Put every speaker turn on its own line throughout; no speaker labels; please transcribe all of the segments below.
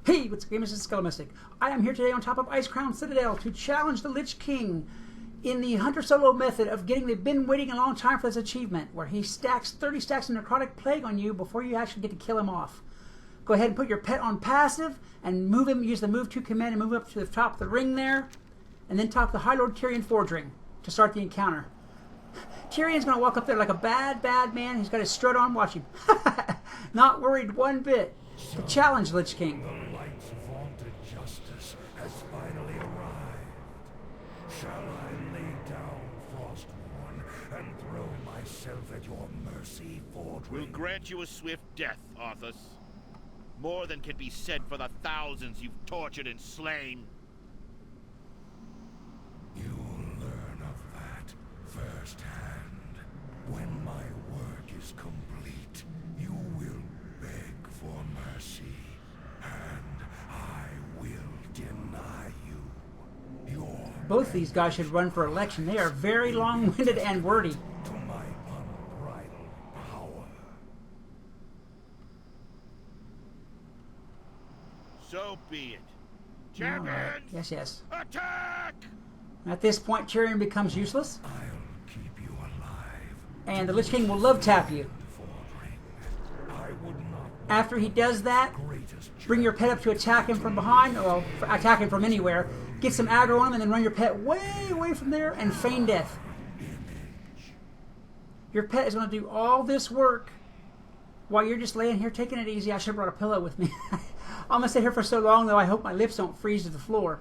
Hey, what's up, gamers? This is Skelemystyk. I am here today on top of Ice Crown Citadel to challenge the Lich King in the Hunter Solo method of getting the been waiting a long time for this achievement, where he stacks 30 stacks of Necrotic Plague on you before you actually get to kill him off. Go ahead and put your pet on passive and move him, use the move to command and move up to the top of the ring there, and then top the High Lord Tyrion Forge Ring to start the encounter. Tyrion's going to walk up there like a bad man. He's got his strut on. Watch him. Not worried one bit. To challenge Lich King.
The light's vaunted justice has finally arrived. Shall I lay down Frostborn and throw myself at your mercy, Forge?
We'll grant you a swift death, Arthas. More than can be said for the thousands you've tortured and slain.
You'll learn of that firsthand. When my work is complete, you will beg for mercy, and I will deny you.
Both these guys should run for election. They are very long-winded and wordy.
To my unbridled power.
So be it.
All right.
Champions!
Yes.
Attack!
At this point, Tyrion becomes useless,
I'll keep you alive.
and the Lich King will love tap you.
I would not
After he does that,
greatest
bring your pet up to attack him from behind, or attack him from anywhere. Get some aggro on him, and then run your pet way away from there and feign death. Your pet is going to do all this work while you're just laying here taking it easy. I should have brought a pillow with me. I'm going to sit here for so long, though, I hope my lips don't freeze to the floor.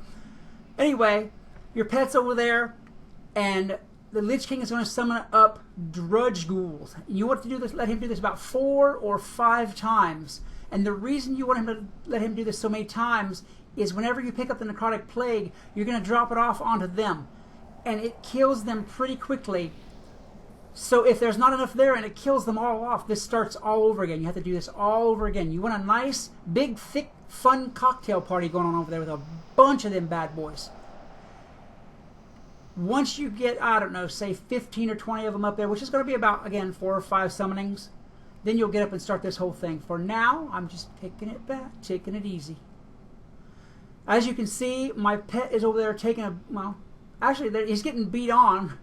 Anyway, your pet's over there, and the Lich King is going to summon up Drudge Ghouls. You want to do this, let him do this about 4 or 5 times. And the reason you want him to let him do this so many times is whenever you pick up the Necrotic Plague, you're going to drop it off onto them. And it kills them pretty quickly. So if there's not enough there and it kills them all off, this starts all over again. You have to do this all over again. You want a nice, big, thick, fun cocktail party going on over there with a bunch of them bad boys. Once you get, I don't know, say 15 or 20 of them up there, which is going to be about, again, 4 or 5 summonings, then you'll get up and start this whole thing. For now, I'm just taking it back, taking it easy. As you can see, my pet is over there taking a, well, actually, he's getting beat on,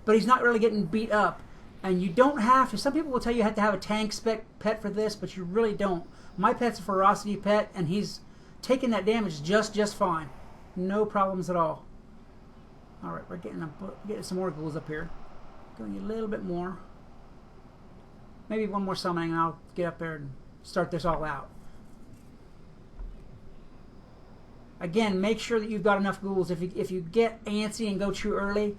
but he's not really getting beat up. And you don't have to, some people will tell you have to have a tank spec pet for this, but you really don't. My pet's a ferocity pet, and he's taking that damage just fine. No problems at all. Alright, we're getting some more ghouls up here. Going a little bit more. Maybe one more summoning and I'll get up there and start this all out. Again, make sure that you've got enough ghouls. If you get antsy and go too early,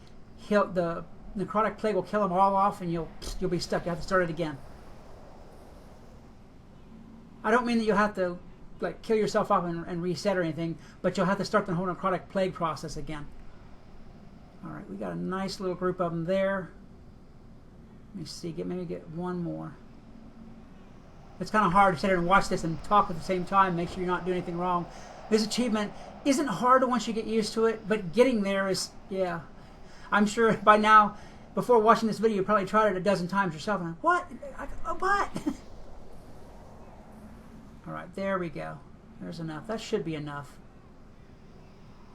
the Necrotic Plague will kill them all off and you'll be stuck. You have to start it again. I don't mean that you'll have to like kill yourself off and reset or anything, but you'll have to start the whole Necrotic Plague process again. Alright, we got a nice little group of them there. Let me see, maybe get one more. It's kind of hard to sit here and watch this and talk at the same time, make sure you're not doing anything wrong. This achievement isn't hard once you get used to it, but getting there is, yeah. I'm sure by now, before watching this video, you probably tried it a dozen times yourself. And what? What? Alright, there we go. There's enough. That should be enough.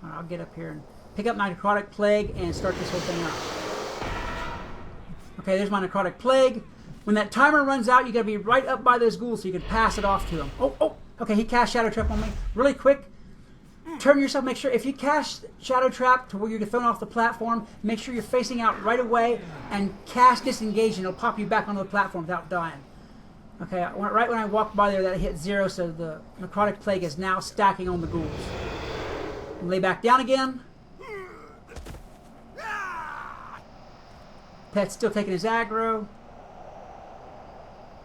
Alright, I'll get up here and pick up my Necrotic Plague and start this whole thing up. Okay, there's my Necrotic Plague. When that timer runs out, you got to be right up by those ghouls so you can pass it off to him. Oh, okay, he cast Shadow Trap on me. Really quick, turn yourself, make sure, if you cast Shadow Trap to where you're thrown off the platform, make sure you're facing out right away and cast Disengage and it'll pop you back onto the platform without dying. Okay, right when I walked by there, that hit 0, so the Necrotic Plague is now stacking on the ghouls. Lay back down again. Pet's still taking his aggro.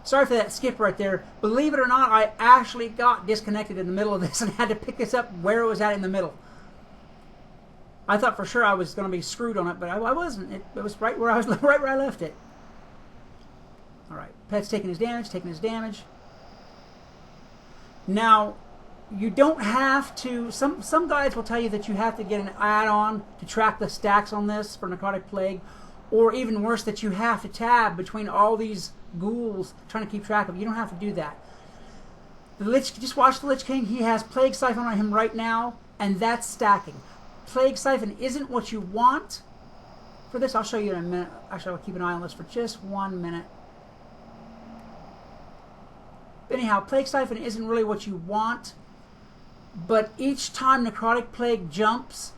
Sorry for that skip right there. Believe it or not, I actually got disconnected in the middle of this and had to pick this up where it was at in the middle. I thought for sure I was going to be screwed on it, but I wasn't. It was right where I was, right where I left it. All right, Pet's taking his damage, Now, you don't have to. Some guides will tell you that you have to get an add-on to track the stacks on this for Necrotic Plague. Or even worse, that you have to tab between all these ghouls trying to keep track of. You don't have to do that. The Lich, just watch the Lich King. He has Plague Siphon on him right now, and that's stacking. Plague Siphon isn't what you want for this. I'll show you in a minute. Actually, I'll keep an eye on this for just 1 minute. Anyhow, Plague Siphon isn't really what you want, but each time Necrotic Plague jumps,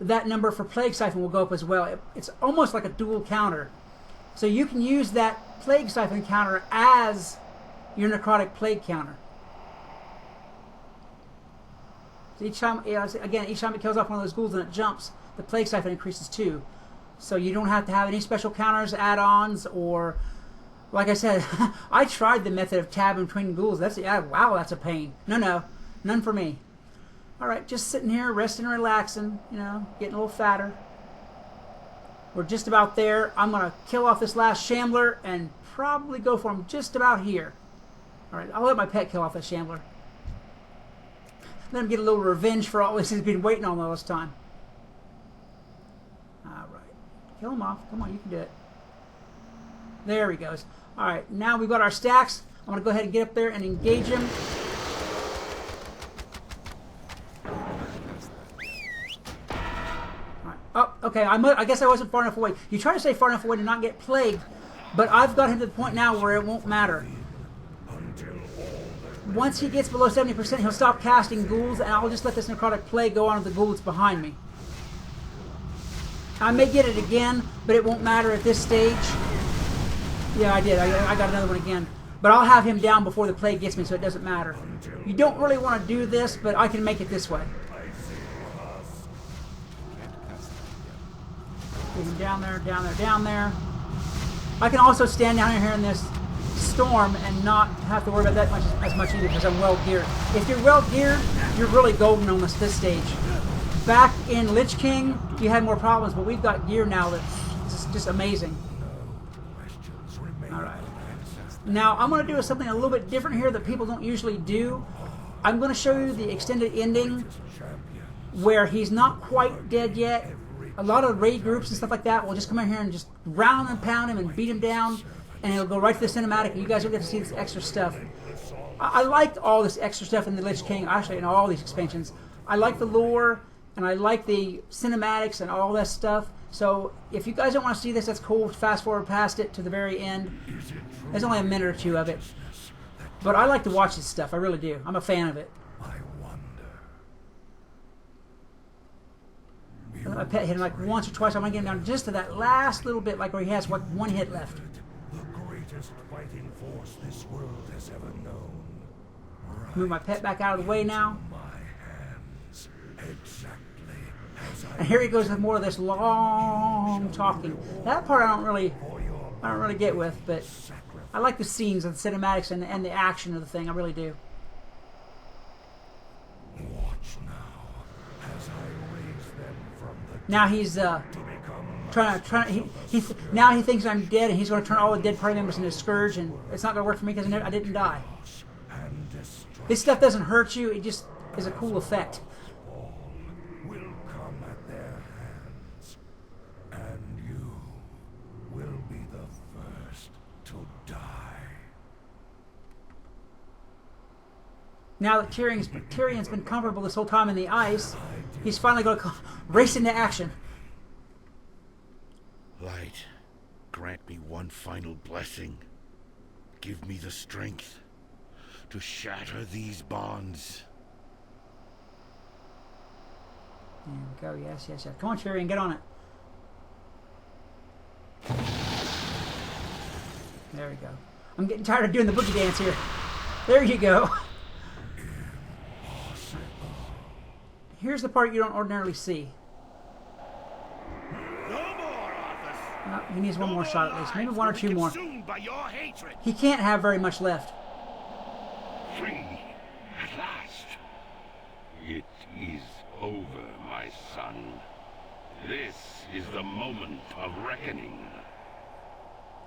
that number for Plague Siphon will go up as well. It's almost like a dual counter. So you can use that Plague Siphon counter as your Necrotic Plague counter. So each time, again, each time it kills off one of those ghouls and it jumps, the Plague Siphon increases too. So you don't have to have any special counters, add-ons, or, like I said, I tried the method of tabbing between ghouls. Wow, that's a pain. No, none for me. All right, just sitting here, resting and relaxing, you know, getting a little fatter. We're just about there. I'm going to kill off this last Shambler and probably go for him just about here. All right, I'll let my pet kill off that Shambler. Let him get a little revenge for all this he's been waiting on all this time. All right, kill him off. Come on, you can do it. There he goes. All right, now we've got our stacks. I'm going to go ahead and get up there and engage him. Oh, okay, I guess I wasn't far enough away. You try to stay far enough away to not get plagued, but I've got him to the point now where it won't matter. Once he gets below 70%, he'll stop casting ghouls, and I'll just let this Necrotic Plague go on to the ghoul that's behind me. I may get it again, but it won't matter at this stage. Yeah, I did. I got another one again. But I'll have him down before the Plague gets me, so it doesn't matter. You don't really want to do this, but I can make it this way. Get him down there, down there, down there. I can also stand down here in this storm and not have to worry about that as much either because I'm well geared. If you're well geared, you're really golden on this stage. Back in Lich King, you had more problems, but we've got gear now that's just amazing. All right. Now I'm going to do something a little bit different here that people don't usually do. I'm going to show you the extended ending where he's not quite dead yet. A lot of raid groups and stuff like that will just come in here and just round and pound him and beat him down, and it'll go right to the cinematic, and you guys will get to see this extra stuff. I liked all this extra stuff in the Lich King, actually in all these expansions. I like the lore, and I like the cinematics and all that stuff. So if you guys don't want to see this, that's cool. Fast forward past it to the very end. There's only a minute or two of it. But I like to watch this stuff, I really do. I'm a fan of it. I pet hit him like once or twice. I'm going to get him down just to that last little bit, like where he has one hit left.
The greatest fighting force this world has ever known.
Move my pet back out of the way now.
My hands, exactly as
And here he goes with more of this long talking. That part I don't really get with, but I like the scenes and the cinematics and the action of the thing. I really do.
Watch now as I raise them from the
Now he's now he thinks I'm dead, and he's going to turn all the dead party members into Scourge, and it's not going to work for me because I didn't die. This stuff doesn't hurt you; it just is a cool effect.
will come at their hands, and you will be the first to die.
Now that Tyrion's been comfortable this whole time in the ice, he's finally going to race into action.
Light, grant me one final blessing. Give me the strength to shatter these bonds.
There we go. Yes. Come on, Tyrion, get on it. There we go. I'm getting tired of doing the boogie dance here. There you go. Here's the part you don't ordinarily see.
No more, Arthas.
No, he needs one more shot at least. Maybe one or two more.
Consumed by your hatred.
He can't have very much left.
Free at last. It is over, my son. This is the moment of reckoning.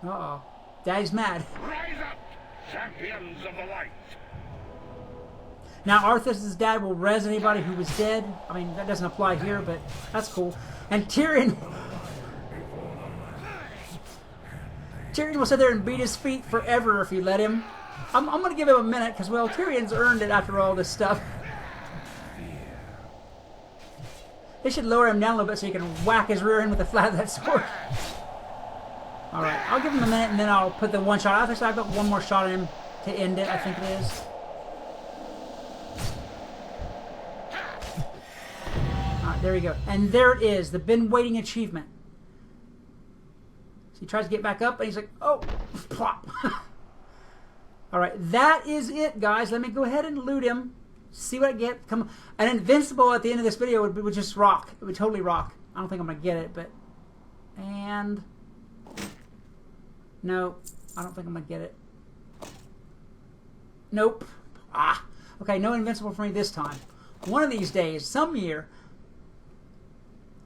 Uh-oh. Daddy's mad.
Rise up, champions of the light.
Now Arthas' dad will res anybody who was dead. I mean, that doesn't apply here, but that's cool. And Tyrion will sit there and beat his feet forever if you let him. I'm going to give him a minute because, well, Tyrion's earned it after all this stuff. They should lower him down a little bit so you can whack his rear end with the flat of that sword. Alright, I'll give him a minute and then I'll put the one shot. I think I've got one more shot at him to end it, I think it is. Alright, there we go. And there it is, the been waiting achievement. So he tries to get back up and he's like, oh, plop. Alright, that is it, guys. Let me go ahead and loot him. See what I get. Come on. An invincible at the end of this video would just rock. It would totally rock. I don't think I'm going to get it, but... And... No, I don't think I'm going to get it. Nope. Ah. Okay, no invincible for me this time. One of these days, some year.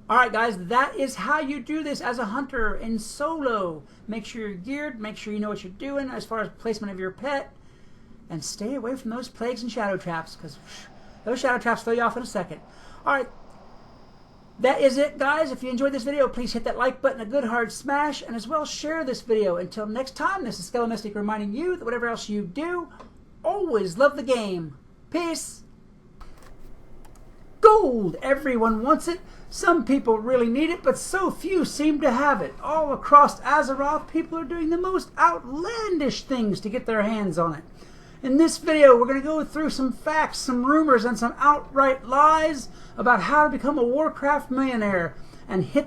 Alright guys, that is how you do this as a hunter in solo. Make sure you're geared, make sure you know what you're doing as far as placement of your pet. And stay away from those plagues and shadow traps, because those shadow traps throw you off in a second. Alright, that is it, guys. If you enjoyed this video, please hit that like button, a good hard smash, and as well share this video. Until next time, this is Skelemystyk reminding you that whatever else you do, always love the game. Peace. Gold! Everyone wants it. Some people really need it, but so few seem to have it. All across Azeroth, people are doing the most outlandish things to get their hands on it. In this video, we're going to go through some facts, some rumors, and some outright lies about how to become a Warcraft millionaire and hit